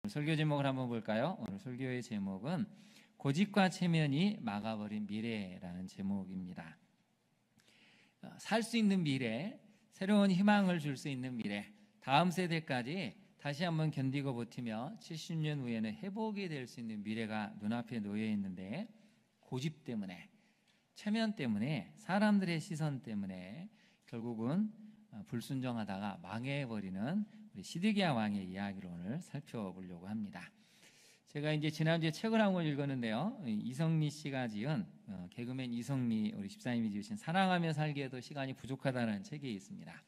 설교 제목을 한번 볼까요? 오늘 설교의 제목은 고집과 체면이 막아버린 미래라는 제목입니다. 살 수 있는 미래, 새로운 희망을 줄 수 있는 미래, 다음 세대까지 다시 한번 견디고 버티며 70년 후에는 회복이 될 수 있는 미래가 눈앞에 놓여 있는데, 고집 때문에, 체면 때문에, 사람들의 시선 때문에 결국은 불순종하다가 망해버리는 우리 시드기야 왕의 이야기를 오늘 살펴보려고 합니다. 제가 이제 지난주에 책을 한 권 읽었는데요, 이성리 씨가 지은 개그맨 이성리 우리 집사님이 지으신 사랑하며 살기에도 시간이 부족하다는 책이 있습니다.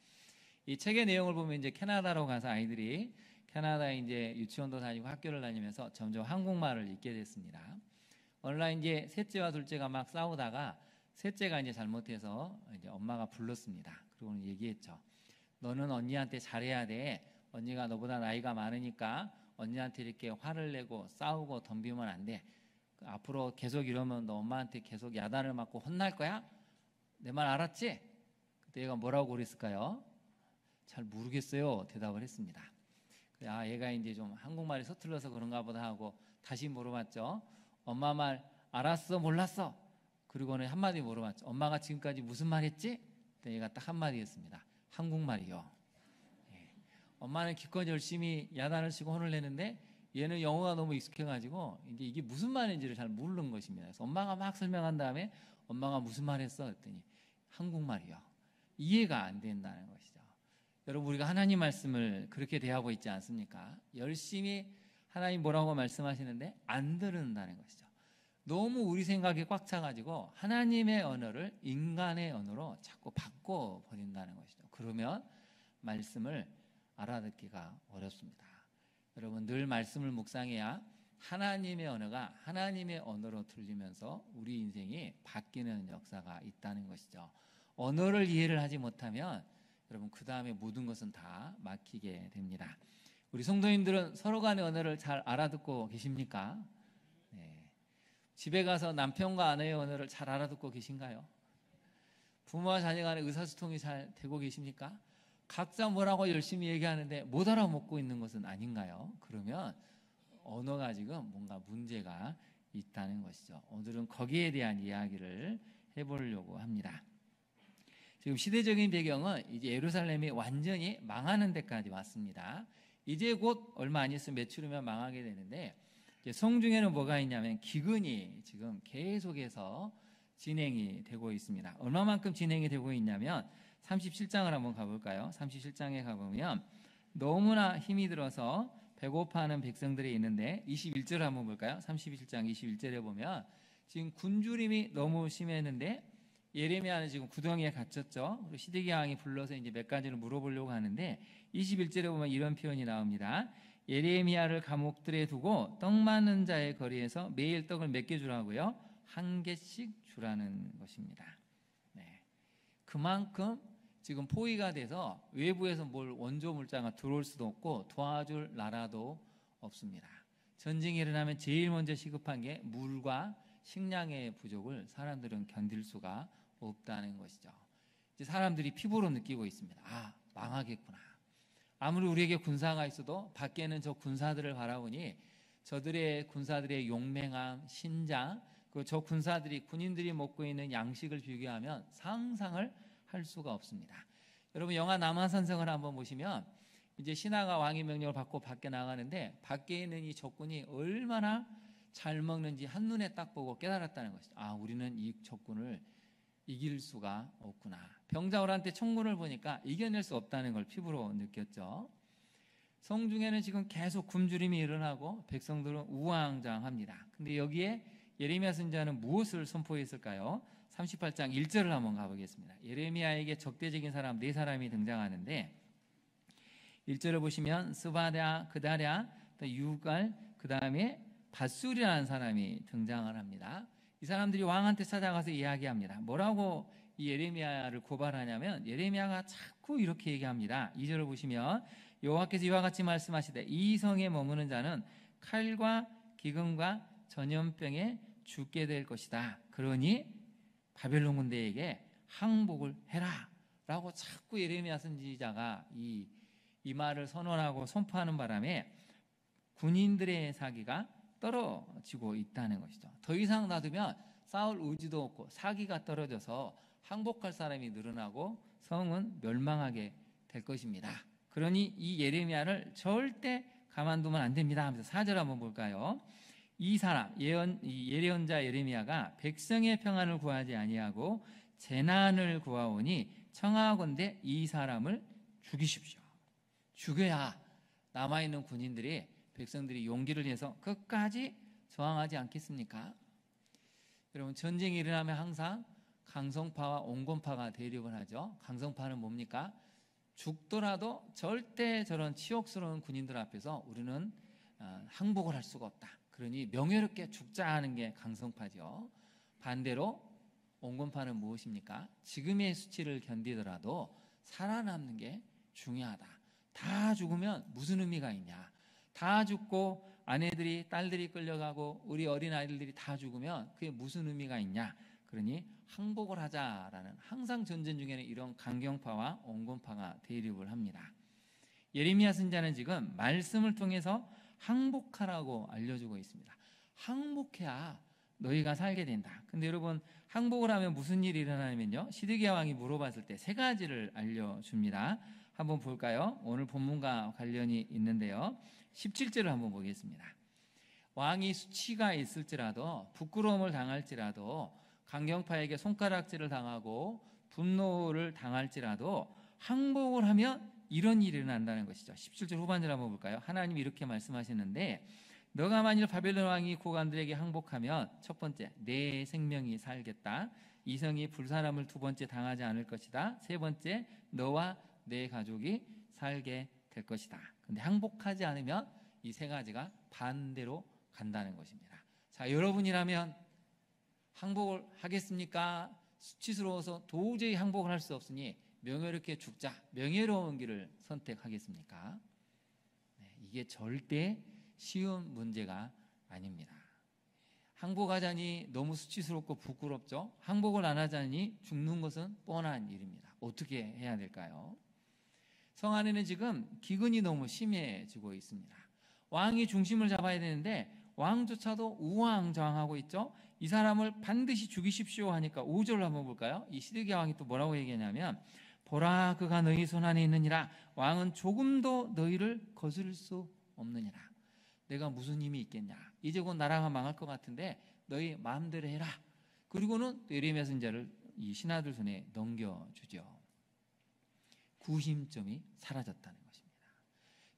이 책의 내용을 보면 이제 캐나다로 가서 아이들이 캐나다에 이제 유치원도 다니고 학교를 다니면서 점점 한국말을 잊게 됐습니다. 어느 날 이제 셋째와 둘째가 막 싸우다가 셋째가 이제 잘못해서 이제 엄마가 불렀습니다. 그리고는 얘기했죠. 너는 언니한테 잘해야 돼. 언니가 너보다 나이가 많으니까 언니한테 이렇게 화를 내고 싸우고 덤비면 안 돼. 앞으로 계속 이러면 너 엄마한테 계속 야단을 맞고 혼날 거야? 내 말 알았지? 그때 얘가 뭐라고 그랬을까요? 잘 모르겠어요. 대답을 했습니다. 아, 얘가 이제 좀 한국말이 서툴러서 그런가 보다 하고 다시 물어봤죠. 엄마 말 알았어? 몰랐어? 그리고는 한마디 물어봤죠. 엄마가 지금까지 무슨 말 했지? 그때 얘가 딱 한마디 했습니다. 한국말이요. 엄마는 기껏 열심히 야단을 치고 혼을 내는데 얘는 영어가 너무 익숙해가지고 이제 이게 무슨 말인지를 잘 모르는 것입니다. 그래서 엄마가 막 설명한 다음에 엄마가 무슨 말 했어? 그랬더니 한국말이요. 이해가 안 된다는 것이죠. 여러분, 우리가 하나님 말씀을 그렇게 대하고 있지 않습니까? 열심히 하나님 뭐라고 말씀하시는데 안 들은다는 것이죠. 너무 우리 생각이 꽉 차가지고 하나님의 언어를 인간의 언어로 자꾸 바꿔버린다는 것이죠. 그러면 말씀을 알아듣기가 어렵습니다. 여러분, 늘 말씀을 묵상해야 하나님의 언어가 하나님의 언어로 들리면서 우리 인생이 바뀌는 역사가 있다는 것이죠. 언어를 이해를 하지 못하면 여러분, 그 다음에 모든 것은 다 막히게 됩니다. 우리 성도님들은 서로 간의 언어를 잘 알아듣고 계십니까? 네. 집에 가서 남편과 아내의 언어를 잘 알아듣고 계신가요? 부모와 자녀 간의 의사소통이 잘 되고 계십니까? 각자 뭐라고 열심히 얘기하는데 못 알아먹고 있는 것은 아닌가요? 그러면 언어가 지금 뭔가 문제가 있다는 것이죠. 오늘은 거기에 대한 이야기를 해보려고 합니다. 지금 시대적인 배경은 이제 예루살렘이 완전히 망하는 데까지 왔습니다. 이제 곧 얼마 안 있으면 며칠 후면 망하게 되는데, 이제 성 중에는 뭐가 있냐면 기근이 지금 계속해서 진행이 되고 있습니다. 얼마만큼 진행이 되고 있냐면 37장을 한번 가볼까요? 37장에 가보면 너무나 힘이 들어서 배고파하는 백성들이 있는데 21절 한번 볼까요? 37장 21절에 보면 지금 굶주림이 너무 심했는데 예레미야는 지금 구덩이에 갇혔죠. 그리고 시드기야 왕이 불러서 이제 몇 가지를 물어보려고 하는데 21절에 보면 이런 표현이 나옵니다. 예레미야를 감옥들에 두고 떡 많은 자의 거리에서 매일 떡을 몇 개 주라고요? 한 개씩 주라는 것입니다. 네. 그만큼 지금 포위가 돼서 외부에서 뭘 원조 물자가 들어올 수도 없고 도와줄 나라도 없습니다. 전쟁이 일어나면 제일 먼저 시급한 게 물과 식량의 부족을 사람들은 견딜 수가 없다는 것이죠. 이제 사람들이 피부로 느끼고 있습니다. 아, 망하겠구나. 아무리 우리에게 군사가 있어도 밖에는 저 군사들을 바라보니 저들의 군사들의 용맹함, 신장, 그 저 군사들이 군인들이 먹고 있는 양식을 비교하면 상상을 할 수가 없습니다. 여러분, 영화 남한산성을 한번 보시면 이제 신하가 왕의 명령을 받고 밖에 나가는데 밖에 있는 이 적군이 얼마나 잘 먹는지 한눈에 딱 보고 깨달았다는 것이죠. 아, 우리는 이 적군을 이길 수가 없구나. 병자호란때 총군을 보니까 이겨낼 수 없다는 걸 피부로 느꼈죠. 성중에는 지금 계속 굶주림이 일어나고 백성들은 우왕좌왕합니다. 근데 여기에 예레미야 선지자는 무엇을 선포했을까요? 38장 1절을 한번 가보겠습니다. 예레미야에게 적대적인 사람 4사람이 등장하는데 1절을 보시면 스바랴, 그다랴, 유갈, 그 다음에 밧술이라는 사람이 등장을 합니다. 이 사람들이 왕한테 찾아가서 이야기합니다. 뭐라고 이 예레미야를 고발하냐면 예레미야가 자꾸 이렇게 얘기합니다. 2절을 보시면 여호와께서 이와 같이 말씀하시되 이 성에 머무는 자는 칼과 기근과 전염병에 죽게 될 것이다. 그러니 바벨론 군대에게 항복을 해라 라고 자꾸 예레미야 선지자가 이 말을 선언하고 선포하는 바람에 군인들의 사기가 떨어지고 있다는 것이죠. 더 이상 놔두면 싸울 의지도 없고 사기가 떨어져서 항복할 사람이 늘어나고 성은 멸망하게 될 것입니다. 그러니 이 예레미야를 절대 가만두면 안 됩니다 하면서 4절 한번 볼까요? 이 사람 예언자 예레미야가 백성의 평안을 구하지 아니하고 재난을 구하오니 청하건대 이 사람을 죽이십시오. 죽여야 남아있는 군인들이 백성들이 용기를 내서 끝까지 저항하지 않겠습니까? 여러분, 전쟁이 일어나면 항상 강성파와 온건파가 대립을 하죠. 강성파는 뭡니까? 죽더라도 절대 저런 치욕스러운 군인들 앞에서 우리는 항복을 할 수가 없다. 그러니 명예롭게 죽자 하는 게 강성파죠. 반대로 온건파는 무엇입니까? 지금의 수치를 견디더라도 살아남는 게 중요하다. 다 죽으면 무슨 의미가 있냐? 다 죽고 아내들이, 딸들이 끌려가고 우리 어린아이들이 다 죽으면 그게 무슨 의미가 있냐? 그러니 항복을 하자라는, 항상 전쟁 중에는 이런 강경파와 온건파가 대립을 합니다. 예레미야 선지자는 지금 말씀을 통해서 항복하라고 알려주고 있습니다. 항복해야 너희가 살게 된다. 근데 여러분, 항복을 하면 무슨 일이 일어나냐면요, 시드기야 왕이 물어봤을 때 3가지를 알려줍니다. 한번 볼까요? 오늘 본문과 관련이 있는데요, 17절을 한번 보겠습니다. 왕이 수치가 있을지라도, 부끄러움을 당할지라도, 강경파에게 손가락질을 당하고 분노를 당할지라도 항복을 하면 이런 일이 일어난다는 것이죠. 17절 후반절 한번 볼까요? 하나님이 이렇게 말씀하시는데, 너가 만일 바벨론 왕이 고관들에게 항복하면 첫 번째, 내 생명이 살겠다. 이성이 불사람을 2번째 당하지 않을 것이다. 3번째, 너와 내 가족이 살게 될 것이다. 근데 항복하지 않으면 이 3가지가 반대로 간다는 것입니다. 자, 여러분이라면 항복을 하겠습니까? 수치스러워서 도저히 항복을 할 수 없으니 명예롭게 죽자, 명예로운 길을 선택하겠습니까? 네, 이게 절대 쉬운 문제가 아닙니다. 항복하자니 너무 수치스럽고 부끄럽죠. 항복을 안 하자니 죽는 것은 뻔한 일입니다. 어떻게 해야 될까요? 성 안에는 지금 기근이 너무 심해지고 있습니다. 왕이 중심을 잡아야 되는데 왕조차도 우왕좌왕하고 있죠. 이 사람을 반드시 죽이십시오 하니까 5절을 한번 볼까요? 이 시드기야 왕이 또 뭐라고 얘기하냐면, 보라, 그가 너희 손 안에 있느니라. 왕은 조금도 너희를 거스를 수 없느니라. 내가 무슨 힘이 있겠냐? 이제 곧 나라가 망할 것 같은데 너희 마음대로 해라. 그리고는 예레미야 선지자를 이 신하들 손에 넘겨주죠. 구심점이 사라졌다는 것입니다.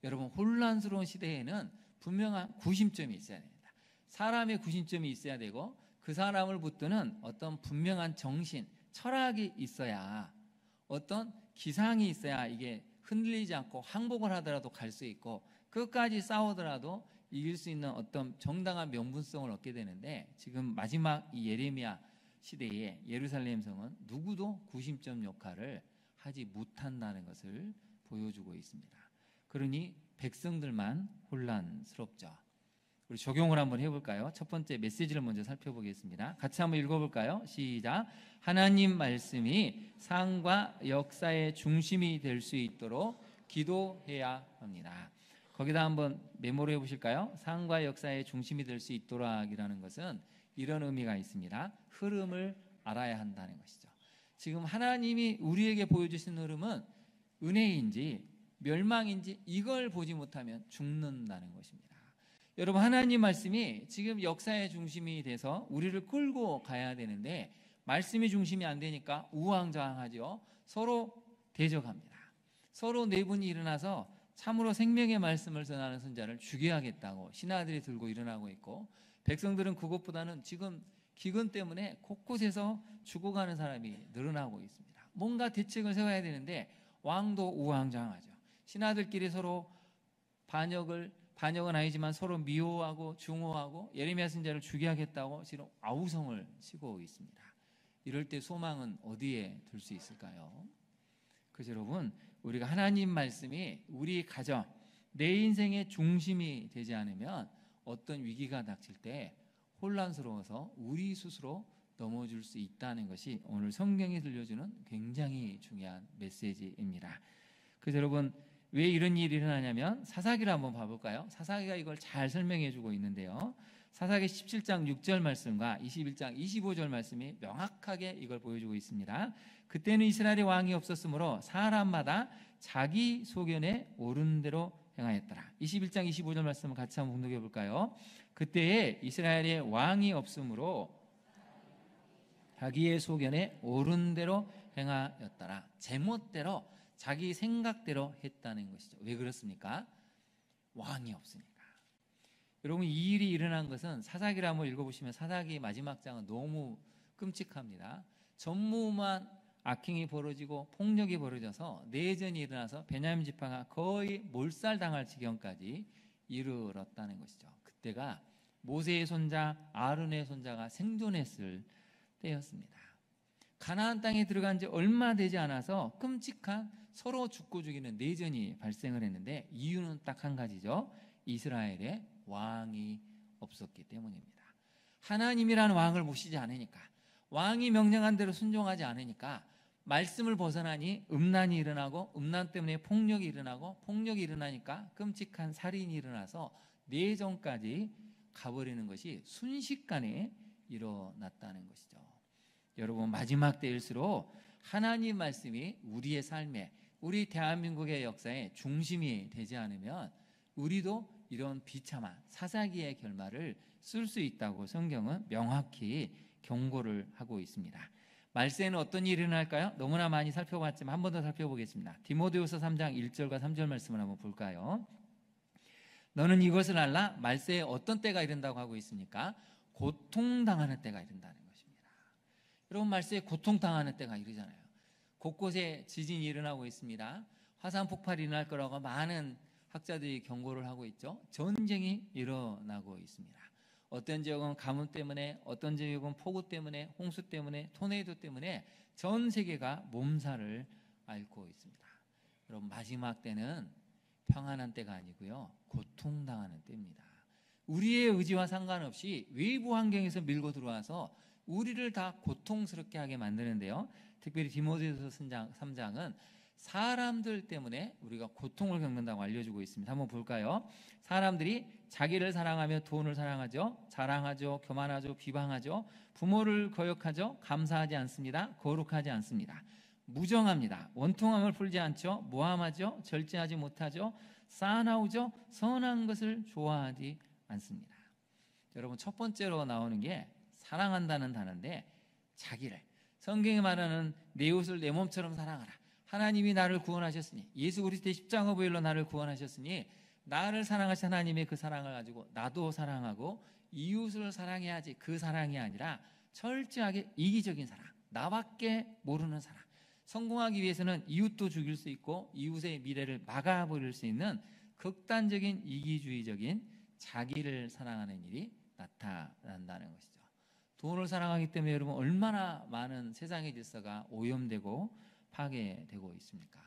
여러분, 혼란스러운 시대에는 분명한 구심점이 있어야 됩니다. 사람의 구심점이 있어야 되고, 그 사람을 붙드는 어떤 분명한 정신, 철학이 있어야, 어떤 기상이 있어야 이게 흔들리지 않고 항복을 하더라도 갈 수 있고 끝까지 싸우더라도 이길 수 있는 어떤 정당한 명분성을 얻게 되는데, 지금 마지막 이 예레미야 시대에 예루살렘 성은 누구도 구심점 역할을 하지 못한다는 것을 보여주고 있습니다. 그러니 백성들만 혼란스럽죠. 우리 적용을 한번 해볼까요? 첫 번째 메시지를 먼저 살펴보겠습니다. 같이 한번 읽어볼까요? 시작. 하나님 말씀이 상과 역사의 중심이 될 수 있도록 기도해야 합니다. 거기다 한번 메모를 해보실까요? 상과 역사의 중심이 될 수 있도록이라는 것은 이런 의미가 있습니다. 흐름을 알아야 한다는 것이죠. 지금 하나님이 우리에게 보여주신 흐름은 은혜인지 멸망인지 이걸 보지 못하면 죽는다는 것입니다. 여러분, 하나님 말씀이 지금 역사의 중심이 돼서 우리를 끌고 가야 되는데 말씀이 중심이 안 되니까 우왕좌왕하죠. 서로 대적합니다. 서로 내분이 일어나서 참으로 생명의 말씀을 전하는 선자를 죽여야겠다고 신하들이 들고 일어나고 있고, 백성들은 그것보다는 지금 기근 때문에 곳곳에서 죽어가는 사람이 늘어나고 있습니다. 뭔가 대책을 세워야 되는데 왕도 우왕좌왕하죠. 신하들끼리 서로 반역은 아니지만 서로 미워하고 중호하고 예레미야 선지자를 죽여야겠다고 지금 아우성을 치고 있습니다. 이럴 때 소망은 어디에 둘 수 있을까요? 그래서 여러분, 우리가 하나님 말씀이 우리 가정, 내 인생의 중심이 되지 않으면 어떤 위기가 닥칠 때 혼란스러워서 우리 스스로 넘어질 수 있다는 것이 오늘 성경이 들려주는 굉장히 중요한 메시지입니다. 그래서 여러분, 왜 이런 일이 일어나냐면 사사기를 한번 봐볼까요? 사사기가 이걸 잘 설명해 주고 있는데요. 사사기 17장 6절 말씀과 21장 25절 말씀이 명확하게 이걸 보여주고 있습니다. 그때는 이스라엘의 왕이 없었으므로 사람마다 자기 소견에 옳은 대로 행하였더라. 21장 25절 말씀을 같이 한번 공독해 볼까요? 그때에 이스라엘의 왕이 없으므로 자기의 소견에 옳은 대로 행하였더라. 제멋대로 자기 생각대로 했다는 것이죠. 왜 그렇습니까? 왕이 없으니까. 여러분, 이 일이 일어난 것은 사사기를 한번 읽어보시면 사사기 마지막 장은 너무 끔찍합니다. 전무후무한 악행이 벌어지고 폭력이 벌어져서 내전이 일어나서 베냐민 지파가 거의 몰살당할 지경까지 이르렀다는 것이죠. 그때가 모세의 손자 아론의 손자가 생존했을 때였습니다. 가나안 땅에 들어간 지 얼마 되지 않아서 끔찍한 서로 죽고 죽이는 내전이 발생을 했는데 이유는 딱 한 가지죠. 이스라엘에 왕이 없었기 때문입니다. 하나님이라는 왕을 모시지 않으니까, 왕이 명령한 대로 순종하지 않으니까 말씀을 벗어나니 음란이 일어나고, 음란 때문에 폭력이 일어나고, 폭력이 일어나니까 끔찍한 살인이 일어나서 내전까지 가버리는 것이 순식간에 일어났다는 것이죠. 여러분, 마지막 때일수록 하나님 말씀이 우리의 삶에, 우리 대한민국의 역사에 중심이 되지 않으면 우리도 이런 비참한 사사기의 결말을 쓸 수 있다고 성경은 명확히 경고를 하고 있습니다. 말세에는 어떤 일이 일어날까요? 너무나 많이 살펴봤지만 한 번 더 살펴보겠습니다. 디모데후서 3장 1절과 3절 말씀을 한번 볼까요? 너는 이것을 알라. 말세에 어떤 때가 이른다고 하고 있습니까? 고통당하는 때가 이른다는 것입니다. 여러분, 말세에 고통당하는 때가 이르잖아요. 곳곳에 지진이 일어나고 있습니다. 화산 폭발이 일어날 거라고 많은 학자들이 경고를 하고 있죠. 전쟁이 일어나고 있습니다. 어떤 지역은 가뭄 때문에, 어떤 지역은 폭우 때문에, 홍수 때문에, 토네이도 때문에 전 세계가 몸살을 앓고 있습니다. 여러분, 마지막 때는 평안한 때가 아니고요, 고통당하는 때입니다. 우리의 의지와 상관없이 외부 환경에서 밀고 들어와서 우리를 다 고통스럽게 하게 만드는데요. 특별히 디모데후서 3장은 사람들 때문에 우리가 고통을 겪는다고 알려주고 있습니다. 한번 볼까요? 사람들이 자기를 사랑하며 돈을 사랑하죠, 자랑하죠, 교만하죠, 비방하죠, 부모를 거역하죠, 감사하지 않습니다, 거룩하지 않습니다, 무정합니다, 원통함을 풀지 않죠, 모함하죠, 절제하지 못하죠, 싸나우죠, 선한 것을 좋아하지 않습니다. 여러분, 첫 번째로 나오는 게 사랑한다는 단어인데, 자기를, 성경이 말하는 내 옷을 내 몸처럼 사랑하라. 하나님이 나를 구원하셨으니, 예수 그리스도의 십자가 보혈로 나를 구원하셨으니 나를 사랑하신 하나님의 그 사랑을 가지고 나도 사랑하고 이웃을 사랑해야지. 그 사랑이 아니라 철저하게 이기적인 사랑, 나밖에 모르는 사랑. 성공하기 위해서는 이웃도 죽일 수 있고 이웃의 미래를 막아버릴 수 있는 극단적인 이기주의적인 자기를 사랑하는 일이 나타난다는 것이죠. 돈을 사랑하기 때문에 여러분, 얼마나 많은 세상의 질서가 오염되고 파괴되고 있습니까?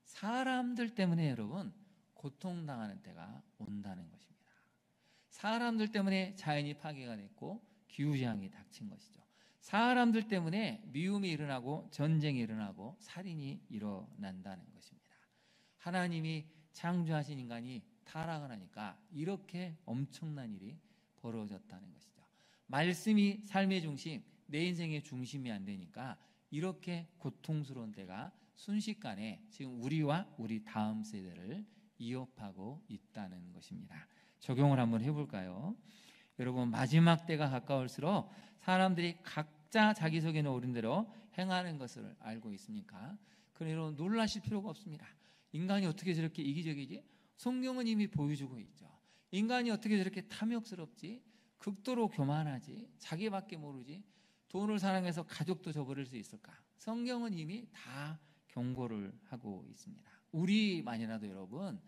사람들 때문에 여러분, 고통당하는 때가 온다는 것입니다. 사람들 때문에 자연이 파괴가 됐고 기후재앙이 닥친 것이죠. 사람들 때문에 미움이 일어나고 전쟁이 일어나고 살인이 일어난다는 것입니다. 하나님이 창조하신 인간이 타락을 하니까 이렇게 엄청난 일이 벌어졌다는 것이죠. 말씀이 삶의 중심, 내 인생의 중심이 안 되니까 이렇게 고통스러운 때가 순식간에 지금 우리와 우리 다음 세대를 위협하고 있다는 것입니다. 적용을 한번 해볼까요? 여러분, 마지막 때가 가까울수록 사람들이 각자 자기 속에 옳은 대로 행하는 것을 알고 있습니까? 그러니 여러분, 놀라실 필요가 없습니다. 인간이 어떻게 저렇게 이기적이지? 성경은 이미 보여주고 있죠. 인간이 어떻게 저렇게 탐욕스럽지? 극도로 교만하지? 자기밖에 모르지? 돈을 사랑해서 가족도 저버릴 수 있을까? 성경은 이미 다 경고를 하고 있습니다. 우리만이라도 여러분,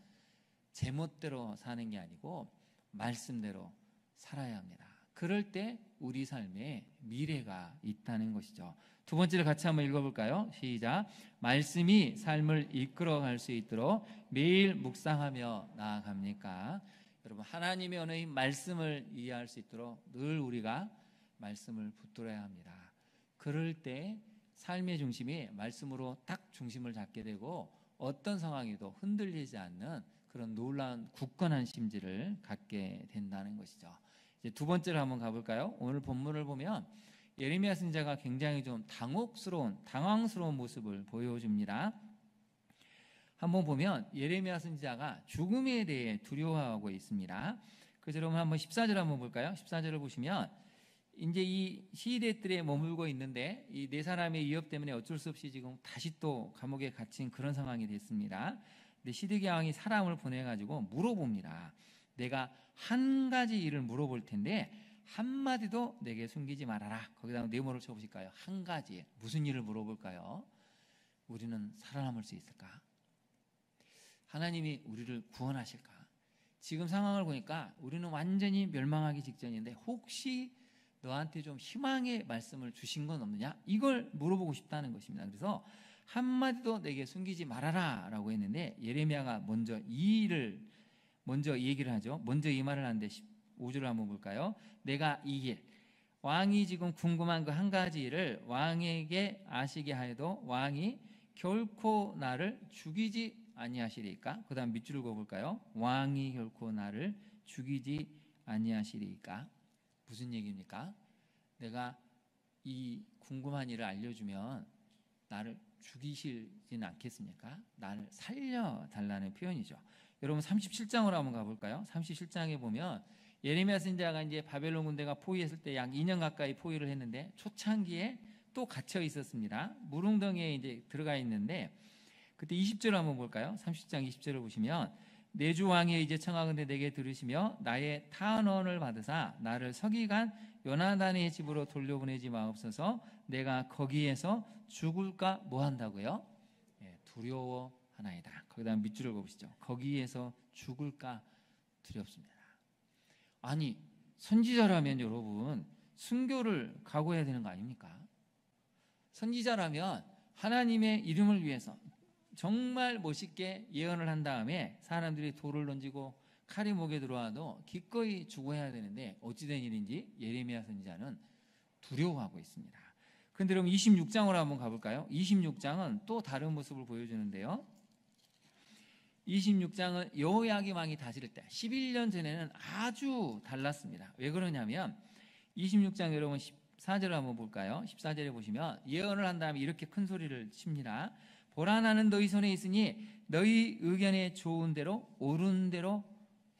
제멋대로 사는 게 아니고 말씀대로 살아야 합니다. 그럴 때 우리 삶에 미래가 있다는 것이죠. 두 번째를 같이 한번 읽어볼까요? 시작. 말씀이 삶을 이끌어갈 수 있도록 매일 묵상하며 나아갑니까? 여러분, 하나님의 언어인 말씀을 이해할 수 있도록 늘 우리가 말씀을 붙들어야 합니다. 그럴 때 삶의 중심이 말씀으로 딱 중심을 잡게 되고 어떤 상황에도 흔들리지 않는 그런 놀라운 굳건한 심지를 갖게 된다는 것이죠. 이제 두 번째로 한번 가볼까요? 오늘 본문을 보면 예레미야 선지자가 굉장히 좀 당황스러운 모습을 보여줍니다. 한번 보면 예레미야 선지자가 죽음에 대해 두려워하고 있습니다. 그래서 여러분 한번 14절 한번 볼까요? 14절을 보시면 이제 이 시대들에 머물고 있는데 이 네 사람의 위협 때문에 어쩔 수 없이 지금 다시 또 감옥에 갇힌 그런 상황이 됐습니다. 근데 시드기야 왕이 사람을 보내가지고 물어봅니다. 내가 한 가지 일을 물어볼 텐데 한마디도 내게 숨기지 말아라. 거기다가 네모를 쳐보실까요? 한 가지. 무슨 일을 물어볼까요? 우리는 살아남을 수 있을까? 하나님이 우리를 구원하실까? 지금 상황을 보니까 우리는 완전히 멸망하기 직전인데 혹시 너한테 좀 희망의 말씀을 주신 건 없느냐? 이걸 물어보고 싶다는 것입니다. 그래서 한마디도 내게 숨기지 말아라 라고 했는데 예레미야가 먼저 이 얘기를 하죠. 먼저 이 말을 하는데 5절을 한번 볼까요? 내가 이 일, 왕이 지금 궁금한 그 한 가지 일을 왕에게 아시게 하여도 왕이 결코 나를 죽이지 아니하시리까? 그 다음 밑줄을 그어볼까요? 왕이 결코 나를 죽이지 아니하시리까? 무슨 얘기입니까? 내가 이 궁금한 일을 알려주면 나를 죽이시진 않겠습니까? 나를 살려달라는 표현이죠. 여러분 37장으로 한번 가볼까요? 37장에 보면 예레미야 선지자가 이제 바벨론 군대가 포위했을 때 약 2년 가까이 포위를 했는데 초창기에 또 갇혀 있었습니다. 무릉덩이에 이제 들어가 있는데 그때 20절을 한번 볼까요? 30장 20절을 보시면 내 주 왕이 이제 청하건대 내게 들으시며 나의 탄원을 받으사 나를 서기관 요나단의 집으로 돌려보내지 마옵소서. 내가 거기에서 죽을까 뭐 한다고요? 두려워하나이다. 거기다 밑줄을 그어보시죠. 거기에서 죽을까 두렵습니다. 아니 선지자라면 여러분 순교를 각오해야 되는 거 아닙니까? 선지자라면 하나님의 이름을 위해서 정말 멋있게 예언을 한 다음에 사람들이 돌을 던지고 칼이 목에 들어와도 기꺼이 죽어야 되는데 어찌된 일인지 예레미야 선지자는 두려워하고 있습니다. 그런데 그럼 26장으로 한번 가볼까요? 26장은 또 다른 모습을 보여주는데요. 26장은 여호야김 왕이 다스릴 때 11년 전에는 아주 달랐습니다. 왜 그러냐면 26장 여러분 14절을 한번 볼까요? 14절에 보시면 예언을 한 다음에 이렇게 큰 소리를 칩니다. 보라 나는 너희 손에 있으니 너희 의견에 좋은 대로 옳은 대로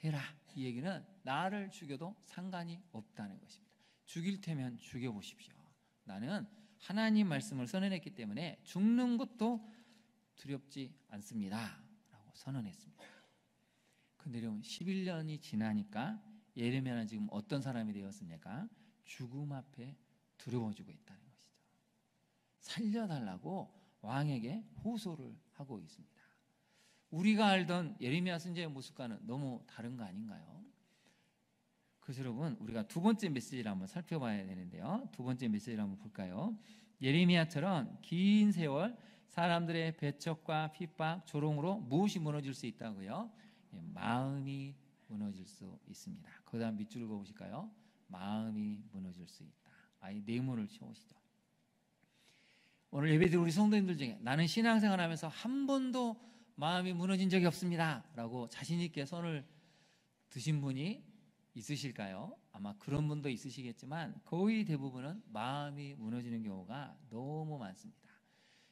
해라. 이 얘기는 나를 죽여도 상관이 없다는 것입니다. 죽일 테면 죽여보십시오. 나는 하나님 말씀을 선언했기 때문에 죽는 것도 두렵지 않습니다 라고 선언했습니다. 근데 여러분 11년이 지나니까 예레미야는 지금 어떤 사람이 되었습니까? 죽음 앞에 두려워지고 있다는 것이죠. 살려달라고 왕에게 호소를 하고 있습니다. 우리가 알던 예레미야 선지자의 모습과는 너무 다른 거 아닌가요? 그래서 여러분 우리가 두 번째 메시지를 한번 살펴봐야 되는데요. 두 번째 메시지를 한번 볼까요? 예레미야처럼 긴 세월 사람들의 배척과 핍박, 조롱으로 무엇이 무너질 수 있다고요? 마음이 무너질 수 있습니다. 그 다음 밑줄을 그어보실까요? 마음이 무너질 수 있다. 아예 네모를 쳐오시죠. 오늘 예배드린 우리 성도님들 중에 나는 신앙생활하면서 한 번도 마음이 무너진 적이 없습니다 라고 자신 있게 손을 드신 분이 있으실까요? 아마 그런 분도 있으시겠지만 거의 대부분은 마음이 무너지는 경우가 너무 많습니다.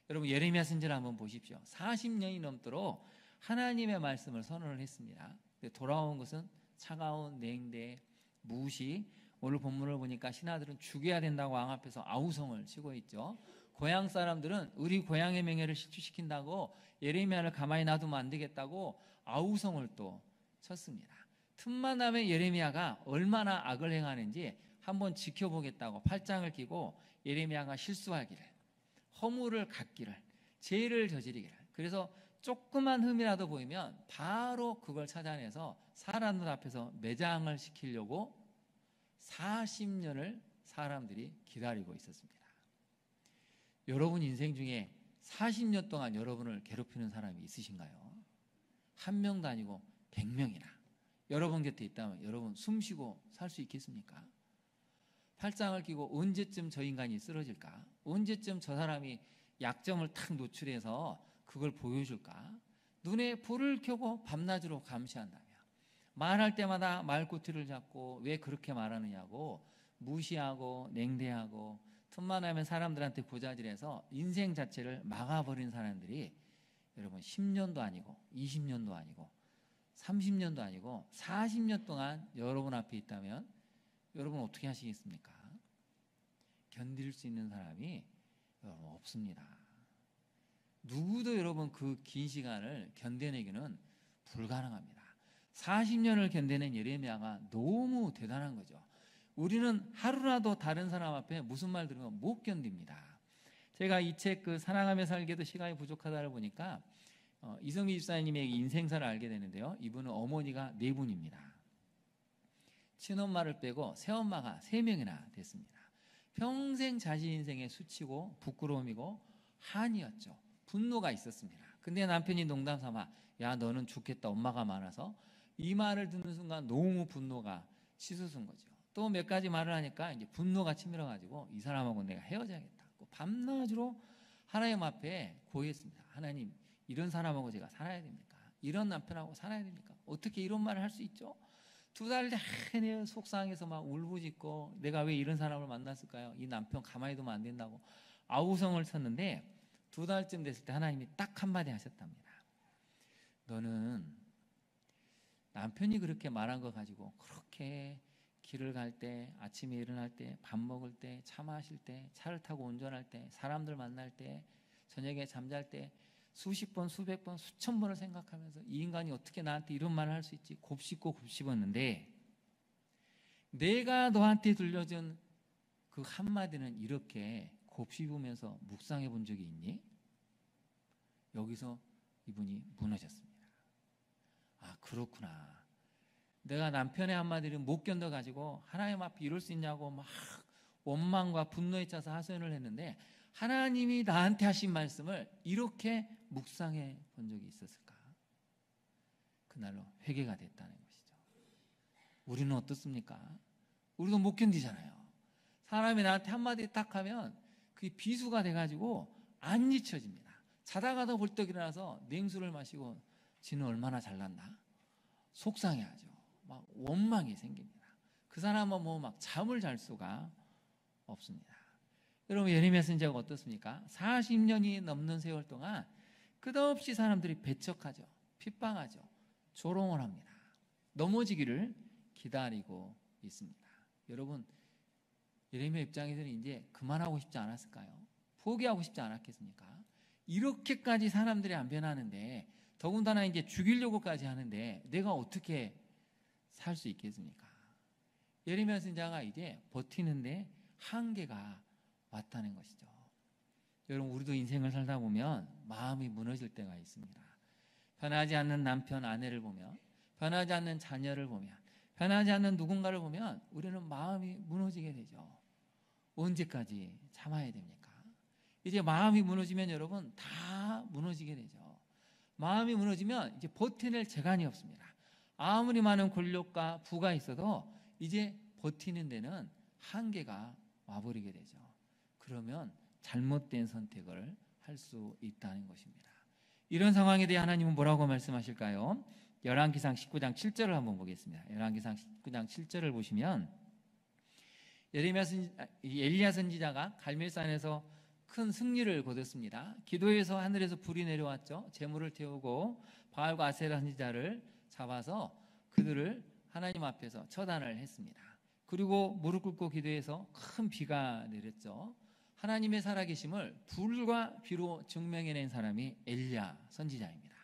여러분 예레미야 선지를 한번 보십시오. 40년이 넘도록 하나님의 말씀을 선언을 했습니다. 근데 돌아온 것은 차가운 냉대, 무시. 오늘 본문을 보니까 신하들은 죽여야 된다고 왕 앞에서 아우성을 치고 있죠. 고향 사람들은 우리 고향의 명예를 실추시킨다고 예레미야를 가만히 놔두면 안 되겠다고 아우성을 또 쳤습니다. 틈만 나면 예레미야가 얼마나 악을 행하는지 한번 지켜보겠다고 팔짱을 끼고 예레미야가 실수하기를, 허물을 갖기를, 죄를 저지르기를, 그래서 조그만 흠이라도 보이면 바로 그걸 찾아내서 사람들 앞에서 매장을 시키려고 40년을 사람들이 기다리고 있었습니다. 여러분 인생 중에 40년 동안 여러분을 괴롭히는 사람이 있으신가요? 한 명도 아니고 100명이나 여러분 곁에 있다면 여러분 숨쉬고 살 수 있겠습니까? 팔짱을 끼고 언제쯤 저 인간이 쓰러질까? 언제쯤 저 사람이 약점을 탁 노출해서 그걸 보여줄까? 눈에 불을 켜고 밤낮으로 감시한다며 말할 때마다 말꼬투리를 잡고 왜 그렇게 말하느냐고 무시하고 냉대하고 틈만 나면 사람들한테 고자질해서 인생 자체를 막아버린 사람들이 여러분 10년도 아니고 20년도 아니고 30년도 아니고 40년 동안 여러분 앞에 있다면 여러분 어떻게 하시겠습니까? 견딜 수 있는 사람이 여러분 없습니다. 누구도 여러분 그 긴 시간을 견뎌내기는 불가능합니다. 40년을 견뎌낸 예레미야가 너무 대단한 거죠. 우리는 하루라도 다른 사람 앞에 무슨 말 들으면 못 견딥니다. 제가 이 책 사랑하며 살기도 시간이 부족하다를 보니까 이성희 집사님의 인생사를 알게 되는데요. 이분은 어머니가 4분입니다. 친엄마를 빼고 새엄마가 3명이나 됐습니다. 평생 자신 인생에 수치고 부끄러움이고 한이었죠. 분노가 있었습니다. 근데 남편이 농담 삼아 야 너는 좋겠다 엄마가 많아서 이 말을 듣는 순간 너무 분노가 치솟은 거죠. 또 몇 가지 말을 하니까 이제 분노가 치밀어가지고 이 사람하고 내가 헤어져야겠다. 밤낮으로 하나님 앞에 고했습니다. 하나님 이런 사람하고 제가 살아야 됩니까? 이런 남편하고 살아야 됩니까? 어떻게 이런 말을 할 수 있죠? 2달 내내 속상해서 막 울부짖고 내가 왜 이런 사람을 만났을까요? 이 남편 가만히 두면 안 된다고 아우성을 쳤는데 2달쯤 됐을 때 하나님이 딱 한마디 하셨답니다. 너는 남편이 그렇게 말한 거 가지고 그렇게 길을 갈 때, 아침에 일어날 때, 밥 먹을 때, 차 마실 때, 차를 타고 운전할 때, 사람들 만날 때, 저녁에 잠잘 때 수십 번, 수백 번, 수천 번을 생각하면서 이 인간이 어떻게 나한테 이런 말을 할 수 있지? 곱씹고 곱씹었는데 내가 너한테 들려준 그 한마디는 이렇게 곱씹으면서 묵상해 본 적이 있니? 여기서 이분이 무너졌습니다. 아 그렇구나. 내가 남편의 한마디를 못 견뎌가지고 하나님 앞에 이럴 수 있냐고 막 원망과 분노에 차서 하소연을 했는데 하나님이 나한테 하신 말씀을 이렇게 묵상해 본 적이 있었을까? 그날로 회개가 됐다는 것이죠. 우리는 어떻습니까? 우리도 못 견디잖아요. 사람이 나한테 한마디 딱 하면 그게 비수가 돼가지고 안 잊혀집니다. 자다가도 벌떡 일어나서 냉수를 마시고 지는 얼마나 잘났나? 속상해하죠. 막 원망이 생깁니다. 그 사람은 뭐 막 잠을 잘 수가 없습니다. 여러분 예레미야 선지자가 어떻습니까? 40년이 넘는 세월 동안 끝없이 사람들이 배척하죠. 핍박하죠. 조롱을 합니다. 넘어지기를 기다리고 있습니다. 여러분 예레미야 입장에서는 이제 그만하고 싶지 않았을까요? 포기하고 싶지 않았겠습니까? 이렇게까지 사람들이 안 변하는데 더군다나 이제 죽이려고까지 하는데 내가 어떻게 살 수 있겠습니까? 예레미야 선지자가 이제 버티는데 한계가 왔다는 것이죠. 여러분 우리도 인생을 살다 보면 마음이 무너질 때가 있습니다. 변하지 않는 남편, 아내를 보면 변하지 않는 자녀를 보면 변하지 않는 누군가를 보면 우리는 마음이 무너지게 되죠. 언제까지 참아야 됩니까? 이제 마음이 무너지면 여러분 다 무너지게 되죠. 마음이 무너지면 이제 버텨낼 재간이 없습니다. 아무리 많은 권력과 부가 있어도 이제 버티는 데는 한계가 와버리게 되죠. 그러면 잘못된 선택을 할 수 있다는 것입니다. 이런 상황에 대해 하나님은 뭐라고 말씀하실까요? 열왕기상 19장 7절을 한번 보겠습니다. 열왕기상 19장 7절을 보시면 엘리야 선지자가 갈멜산에서 큰 승리를 거뒀습니다. 기도해서 하늘에서 불이 내려왔죠. 재물을 태우고 바알과 아세라 선지자를 잡아서 그들을 하나님 앞에서 처단을 했습니다. 그리고 무릎 꿇고 기도해서 큰 비가 내렸죠. 하나님의 살아계심을 불과 비로 증명해낸 사람이 엘리야 선지자입니다.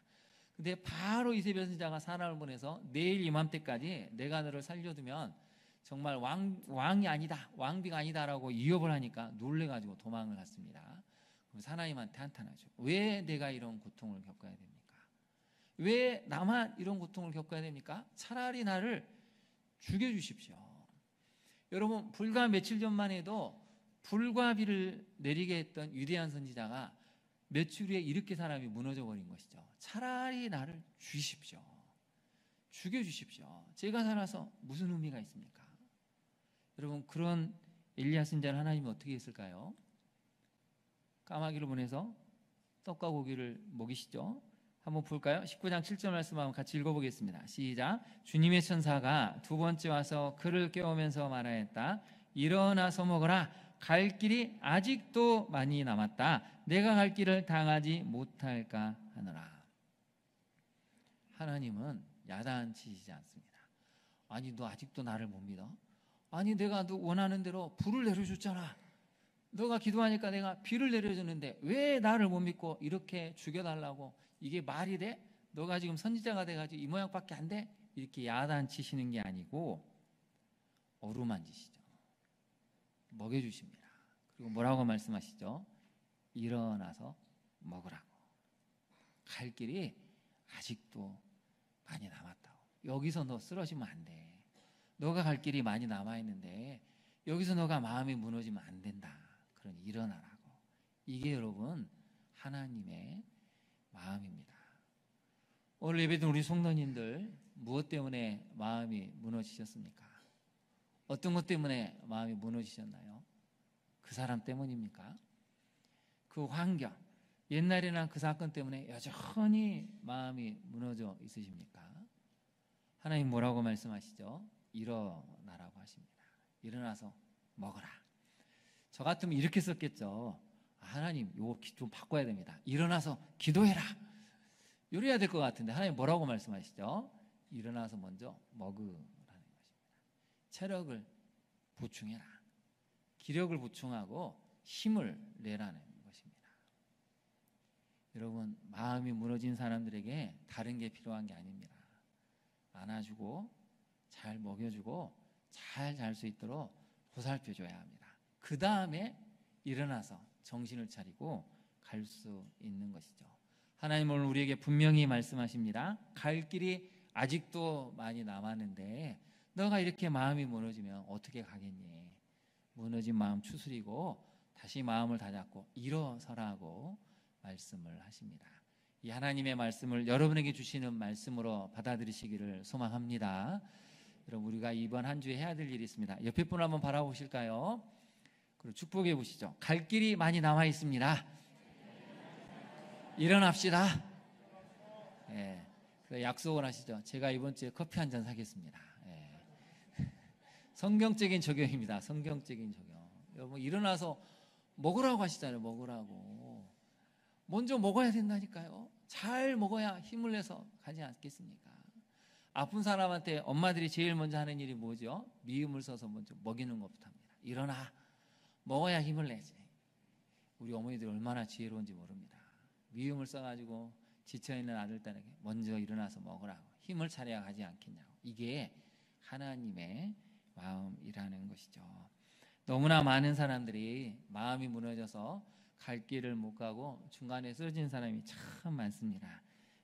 근데 바로 이세벨 선지자가 사람을 보내서 내일 이맘때까지 내가 너를 살려두면 정말 왕이 아니다, 왕비가 아니다라고 위협을 하니까 놀래가지고 도망을 갔습니다. 그럼 하나님한테 한탄하죠. 왜 내가 이런 고통을 겪어야 됩니까? 왜 나만 이런 고통을 겪어야 됩니까? 차라리 나를 죽여주십시오. 여러분 불과 며칠 전만 해도 불과 비를 내리게 했던 위대한 선지자가 며칠 후에 이렇게 사람이 무너져 버린 것이죠. 차라리 나를 주십시오. 죽여주십시오. 제가 살아서 무슨 의미가 있습니까? 여러분 그런 엘리야 선지자를 하나님이 어떻게 했을까요? 까마귀를 보내서 떡과 고기를 먹이시죠. 한번 볼까요? 19장 7절 말씀 한번 같이 읽어보겠습니다. 시작. 주님의 천사가 두 번째 와서 그를 깨우면서 말하였다. 일어나서 먹어라. 갈 길이 아직도 많이 남았다. 내가 갈 길을 당하지 못할까 하노라. 하나님은 야단치시지 않습니다. 아니 너 아직도 나를 못 믿어? 아니 내가 너 원하는 대로 불을 내려줬잖아. 너가 기도하니까 내가 비를 내려주는데 왜 나를 못 믿고 이렇게 죽여달라고, 이게 말이 돼? 너가 지금 선지자가 돼가지고 이 모양밖에 안 돼? 이렇게 야단치시는 게 아니고 어루만지시죠. 먹여주십니다. 그리고 뭐라고 말씀하시죠? 일어나서 먹으라고. 갈 길이 아직도 많이 남았다고. 여기서 너 쓰러지면 안 돼. 너가 갈 길이 많이 남아있는데 여기서 너가 마음이 무너지면 안 된다. 그러니 일어나라고. 이게 여러분 하나님의 마음입니다. 오늘 예배드린 우리 성도님들 무엇 때문에 마음이 무너지셨습니까? 어떤 것 때문에 마음이 무너지셨나요? 그 사람 때문입니까? 그 환경, 옛날이나 그 사건 때문에 여전히 마음이 무너져 있으십니까? 하나님 뭐라고 말씀하시죠? 일어나라고 하십니다. 일어나서 먹어라. 저 같으면 이렇게 썼겠죠. 하나님 이거 좀 바꿔야 됩니다. 일어나서 기도해라. 이래야 될 것 같은데 하나님 뭐라고 말씀하시죠? 일어나서 먼저 먹으라는 것입니다. 체력을 보충해라. 기력을 보충하고 힘을 내라는 것입니다. 여러분 마음이 무너진 사람들에게 다른 게 필요한 게 아닙니다. 안아주고 잘 먹여주고 잘 잘 수 있도록 보살펴줘야 합니다. 그 다음에 일어나서 정신을 차리고 갈 수 있는 것이죠. 하나님 오늘 우리에게 분명히 말씀하십니다. 갈 길이 아직도 많이 남았는데 너가 이렇게 마음이 무너지면 어떻게 가겠니? 무너진 마음 추스리고 다시 마음을 다잡고 일어서라고 말씀을 하십니다. 이 하나님의 말씀을 여러분에게 주시는 말씀으로 받아들이시기를 소망합니다. 여러분 우리가 이번 한 주에 해야 될 일이 있습니다. 옆에 분 한번 바라보실까요? 그리고 축복해 보시죠. 갈 길이 많이 남아 있습니다. 일어납시다. 예, 약속을 하시죠. 제가 이번 주에 커피 한 잔 사겠습니다. 예. 성경적인 적용입니다. 성경적인 적용. 여러분 일어나서 먹으라고 하시잖아요. 먹으라고. 먼저 먹어야 된다니까요. 잘 먹어야 힘을 내서 가지 않겠습니까? 아픈 사람한테 엄마들이 제일 먼저 하는 일이 뭐죠? 미음을 써서 먼저 먹이는 것부터 합니다. 일어나. 먹어야 힘을 내지. 우리 어머니들 얼마나 지혜로운지 모릅니다. 미움을 써가지고 지쳐있는 아들, 딸에게 먼저 일어나서 먹으라고 힘을 차려야 하지 않겠냐고. 이게 하나님의 마음이라는 것이죠. 너무나 많은 사람들이 마음이 무너져서 갈 길을 못 가고 중간에 쓰러진 사람이 참 많습니다.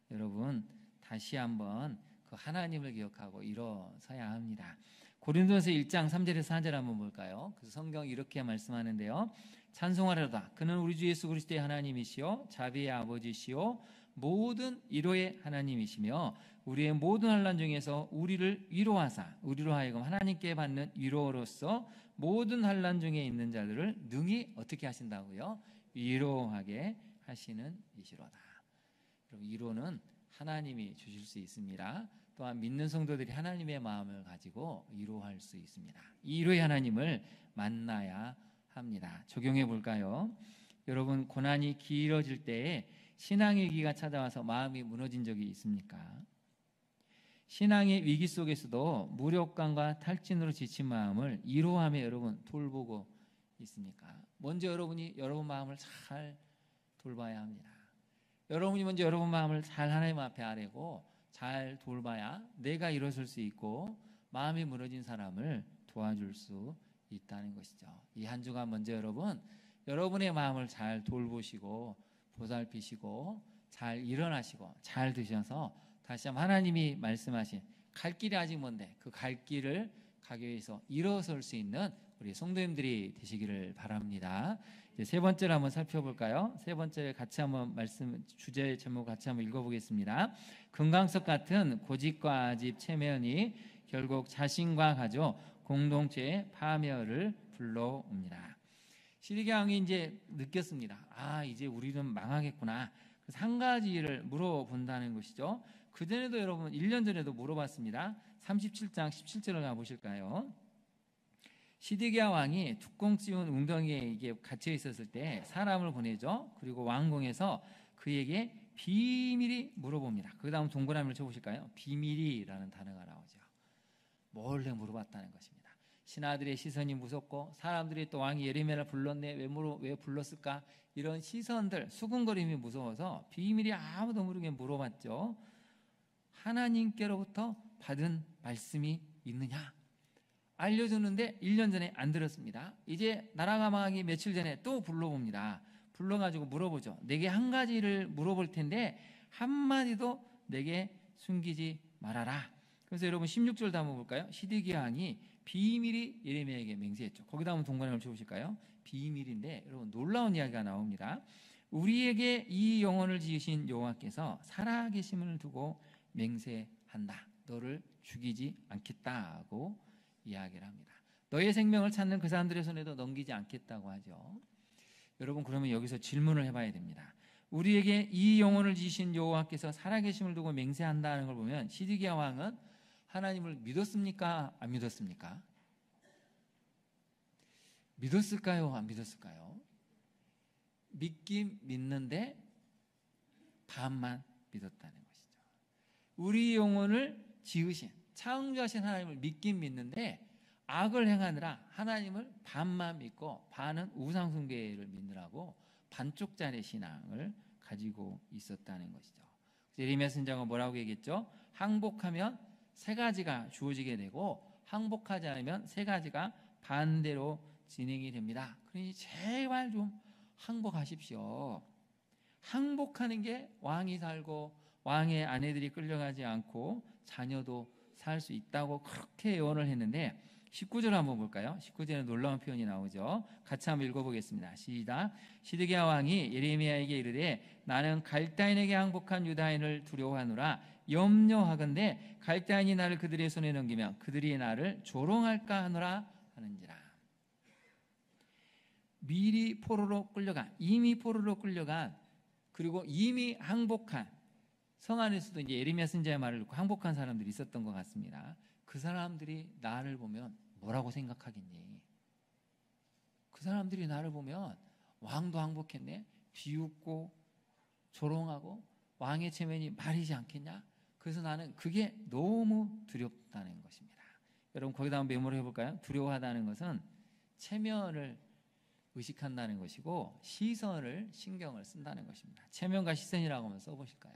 여러분 다시 한번 그 하나님을 기억하고 일어서야 합니다. 고린도전서 1장 3절에서 4절 한번 볼까요? 그래서 성경이 이렇게 말씀하는데요. 찬송하려다 그는 우리 주 예수 그리스도의 하나님이시요 자비의 아버지시요 모든 위로의 하나님이시며 우리의 모든 환난 중에서 우리를 위로하사 우리로 하여금 하나님께 받는 위로로서 모든 환난 중에 있는 자들을 능히 어떻게 하신다고요? 위로하게 하시는 이시로다. 그럼 위로는 하나님이 주실 수 있습니다. 또한 믿는 성도들이 하나님의 마음을 가지고 위로할 수 있습니다. 이 위로의 하나님을 만나야 합니다. 적용해 볼까요? 여러분 고난이 길어질 때에 신앙의 위기가 찾아와서 마음이 무너진 적이 있습니까? 신앙의 위기 속에서도 무력감과 탈진으로 지친 마음을 위로하며 여러분 돌보고 있습니까? 먼저 여러분이 여러분 마음을 잘 돌봐야 합니다. 여러분이 먼저 여러분 마음을 잘 하나님 앞에 아뢰고 잘 돌봐야 내가 일어설 수 있고 마음이 무너진 사람을 도와줄 수 있다는 것이죠. 이 한 주간 먼저 여러분의 마음을 잘 돌보시고 보살피시고 잘 일어나시고 잘 드셔서 다시 한번 하나님이 말씀하신 갈 길이 아직 먼데 그 갈 길을 가기 위해서 일어설 수 있는 우리 성도님들이 되시기를 바랍니다. 이제 세 번째를 한번 살펴볼까요? 세 번째 같이 한번 주제 제목 같이 한번 읽어보겠습니다. 금강석 같은 고집과 아집 체면이 결국 자신과 가족 공동체의 파멸을 불러옵니다. 시드기야 왕이 이제 느꼈습니다. 아, 이제 우리는 망하겠구나. 그래서 한 가지를 물어본다는 것이죠. 그전에도 여러분 1년 전에도 물어봤습니다. 37장 17절을 가보실까요? 시드기야 왕이 뚜껑 씌운 웅덩이에 이게 갇혀 있었을 때 사람을 보내죠. 그리고 왕궁에서 그에게 비밀이 물어봅니다. 그 다음 동그라미를 쳐보실까요? 비밀이라는 단어가 나오죠. 몰래 물어봤다는 것입니다. 신하들의 시선이 무섭고 사람들이 또 왕이 예레미야를 불렀네, 왜 불렀을까, 이런 시선들, 수군거림이 무서워서 비밀이 아무도 모르게 물어봤죠. 하나님께로부터 받은 말씀이 있느냐 알려줬는데 1년 전에 안 들었습니다. 이제 나라가 망하기 며칠 전에 또 불러봅니다. 불러가지고 물어보죠. 내게 한 가지를 물어볼 텐데 한마디도 내게 숨기지 말아라. 그래서 여러분 16절도 한번 볼까요? 시드기야 왕이 비밀이 예레미야에게 맹세했죠. 거기다 한번 동그라미를 쳐보실까요? 비밀인데 여러분 놀라운 이야기가 나옵니다. 우리에게 이 영혼을 지으신 여호와께서 살아계심을 두고 맹세한다. 너를 죽이지 않겠다고 이야기를 합니다. 너의 생명을 찾는 그 사람들의 손에도 넘기지 않겠다고 하죠. 여러분 그러면 여기서 질문을 해봐야 됩니다. 우리에게 이 영혼을 지으신 여호와께서 살아계심을 두고 맹세한다는 걸 보면 시드기야 왕은 하나님을 믿었습니까? 안 믿었습니까? 믿었을까요? 안 믿었을까요? 믿긴 믿는데 반만 믿었다는 것이죠. 우리 영혼을 지으신 창조하신 하나님을 믿긴 믿는데 악을 행하느라 하나님을 반만 믿고 반은 우상 숭배를 믿느라고 반쪽짜리 신앙을 가지고 있었다는 것이죠. 예레미야 선지자가 뭐라고 얘기했죠? 항복하면 세 가지가 주어지게 되고 항복하지 않으면 세 가지가 반대로 진행이 됩니다. 그러니 제발 좀 항복하십시오. 항복하는 게 왕이 살고 왕의 아내들이 끌려가지 않고 자녀도 살 수 있다고 그렇게 예언을 했는데 19절 한번 볼까요? 19절에 놀라운 표현이 나오죠. 같이 한번 읽어보겠습니다. 시작. 시드기야 왕이 예레미야에게 이르되 나는 갈대인에게 항복한 유다인을 두려워하노라. 염려하건대 갈대인이 나를 그들의 손에 넘기면 그들이 나를 조롱할까 하노라 하는지라. 미리 포로로 끌려간, 이미 포로로 끌려간, 그리고 이미 항복한, 성 안에서도 이제 예레미야 선지자의 말을 듣고 항복한 사람들이 있었던 것 같습니다. 그 사람들이 나를 보면 뭐라고 생각하겠니? 그 사람들이 나를 보면 왕도 항복했네, 비웃고 조롱하고 왕의 체면이 말이지 않겠냐? 그래서 나는 그게 너무 두렵다는 것입니다. 여러분 거기다 한번 메모를 해볼까요? 두려워하다는 것은 체면을 의식한다는 것이고 시선을 신경을 쓴다는 것입니다. 체면과 시선이라고 한번 써보실까요?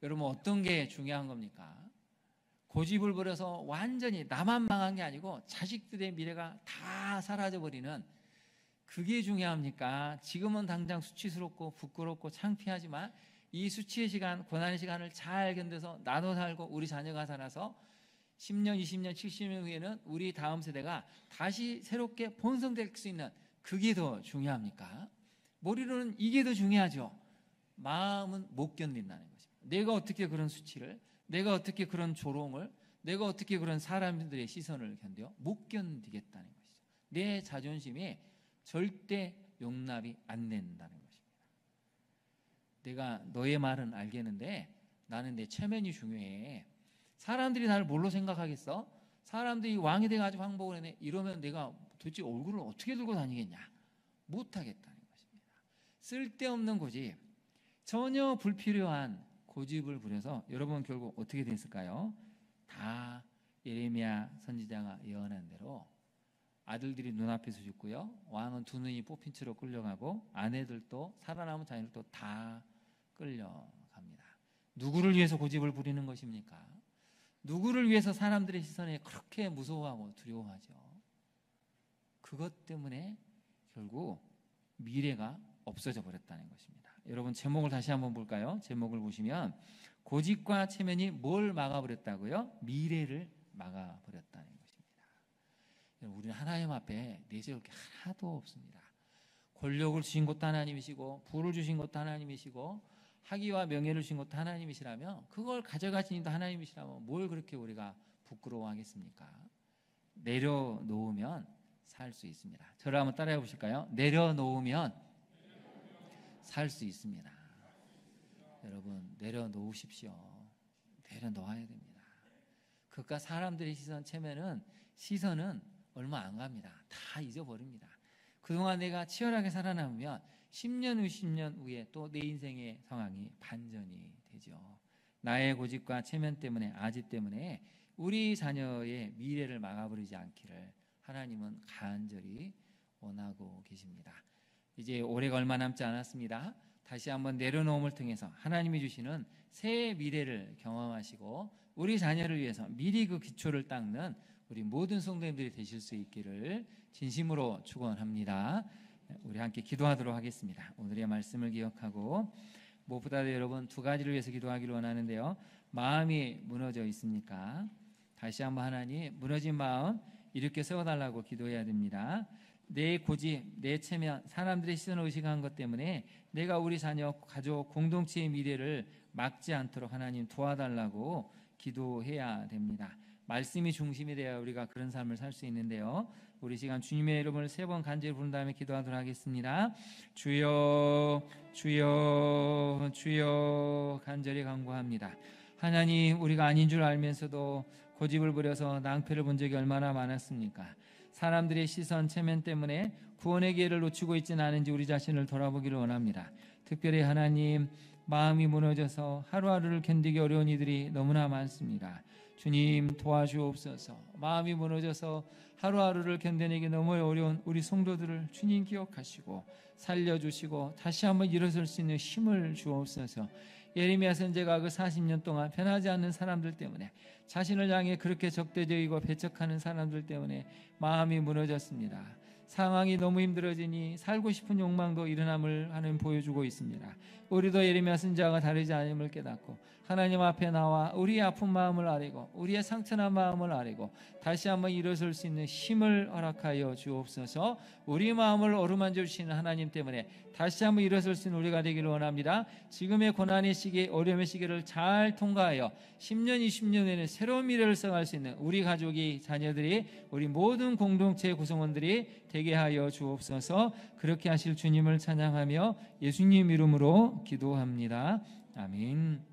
여러분 어떤 게 중요한 겁니까? 고집을 부려서 완전히 나만 망한 게 아니고 자식들의 미래가 다 사라져버리는 그게 중요합니까? 지금은 당장 수치스럽고 부끄럽고 창피하지만 이 수치의 시간, 고난의 시간을 잘 견뎌서 나도 살고 우리 자녀가 살아서 10년, 20년, 70년 후에는 우리 다음 세대가 다시 새롭게 번성될 수 있는 그게 더 중요합니까? 머리로는 이게 더 중요하죠. 마음은 못 견딘다는 것입니다. 내가 어떻게 그런 수치를, 내가 어떻게 그런 조롱을, 내가 어떻게 그런 사람들의 시선을 견뎌? 못 견디겠다는 것이죠. 내 자존심이 절대 용납이 안 된다는 것입니다. 내가 너의 말은 알겠는데 나는 내 체면이 중요해. 사람들이 나를 뭘로 생각하겠어? 사람들이 왕이 돼가지고 항복을 해내. 이러면 내가 도대체 얼굴을 어떻게 들고 다니겠냐? 못하겠다는 것입니다. 쓸데없는 고집, 전혀 불필요한 고집을 부려서 여러분 결국 어떻게 됐을까요? 다 예레미야 선지자가 예언한 대로 아들들이 눈앞에서 죽고요, 왕은 두 눈이 뽑힌 채로 끌려가고 아내들도 살아남은 자녀들도 다 끌려갑니다. 누구를 위해서 고집을 부리는 것입니까? 누구를 위해서 사람들의 시선에 그렇게 무서워하고 두려워하죠? 그것 때문에 결국 미래가 없어져 버렸다는 것입니다. 여러분 제목을 다시 한번 볼까요? 제목을 보시면 고집과 체면이 뭘 막아버렸다고요? 미래를 막아버렸다는 것입니다. 우리는 하나님 앞에 내세울 게 하나도 없습니다. 권력을 주신 것도 하나님이시고 부를 주신 것도 하나님이시고 학위와 명예를 주신 것도 하나님이시라면 그걸 가져가신 이도 하나님이시라면 뭘 그렇게 우리가 부끄러워하겠습니까? 내려놓으면 살 수 있습니다. 저를 한번 따라해 보실까요? 내려놓으면 살 수 있습니다. 여러분, 내려놓으십시오. 내려놓아야 됩니다. 그러니까 사람들의 시선은 얼마 안 갑니다. 다 잊어버립니다. 그동안 내가 치열하게 살아남으면 10년 후 10년 후에 또 내 인생의 상황이 반전이 되죠. 나의 고집과 체면 때문에, 아집 때문에 우리 자녀의 미래를 막아버리지 않기를 하나님은 간절히 원하고 계십니다. 이제 올해가 얼마 남지 않았습니다. 다시 한번 내려놓음을 통해서 하나님이 주시는 새 미래를 경험하시고 우리 자녀를 위해서 미리 그 기초를 닦는 우리 모든 성도님들이 되실 수 있기를 진심으로 축원합니다. 우리 함께 기도하도록 하겠습니다. 오늘의 말씀을 기억하고 무엇보다도 여러분 두 가지를 위해서 기도하기를 원하는데요. 마음이 무너져 있습니까? 다시 한번 하나님, 무너진 마음 이렇게 세워달라고 기도해야 됩니다. 내 고집, 내 체면, 사람들의 시선을 의식한 것 때문에 내가 우리 자녀, 가족, 공동체의 미래를 막지 않도록 하나님 도와달라고 기도해야 됩니다. 말씀이 중심이 되어야 우리가 그런 삶을 살 수 있는데요. 우리 시간 주님의 이름을 3번 간절히 부른 다음에 기도하도록 하겠습니다. 주여, 주여, 주여 간절히 간구합니다. 하나님, 우리가 아닌 줄 알면서도 고집을 부려서 낭패를 본 적이 얼마나 많았습니까? 사람들의 시선, 체면 때문에 구원의 기회를 놓치고 있지는 않은지 우리 자신을 돌아보기를 원합니다. 특별히 하나님, 마음이 무너져서 하루하루를 견디기 어려운 이들이 너무나 많습니다. 주님 도와주옵소서. 마음이 무너져서 하루하루를 견뎌내기 너무 어려운 우리 성도들을 주님 기억하시고 살려주시고 다시 한번 일어설 수 있는 힘을 주옵소서. 예레미야 선지자가 그 40년 동안 변하지 않는 사람들 때문에, 자신을 향해 그렇게 적대적이고 배척하는 사람들 때문에 마음이 무너졌습니다. 상황이 너무 힘들어지니 살고 싶은 욕망도 일어남을 하는 보여주고 있습니다. 우리도 예레미야 선지자가 다르지 않음을 깨닫고 하나님 앞에 나와 우리의 아픈 마음을 아뢰고 우리의 상처난 마음을 아뢰고 다시 한번 일어설 수 있는 힘을 허락하여 주옵소서. 우리 마음을 어루만져 주시는 하나님 때문에 다시 한번 일어설 수 있는 우리가 되기를 원합니다. 지금의 고난의 시기, 어려움의 시기를 잘 통과하여 10년, 20년 후에는 새로운 미래를 써갈 수 있는 우리 가족이, 자녀들이, 우리 모든 공동체 구성원들이 되게 하여 주옵소서. 그렇게 하실 주님을 찬양하며 예수님 이름으로 기도합니다. 아멘.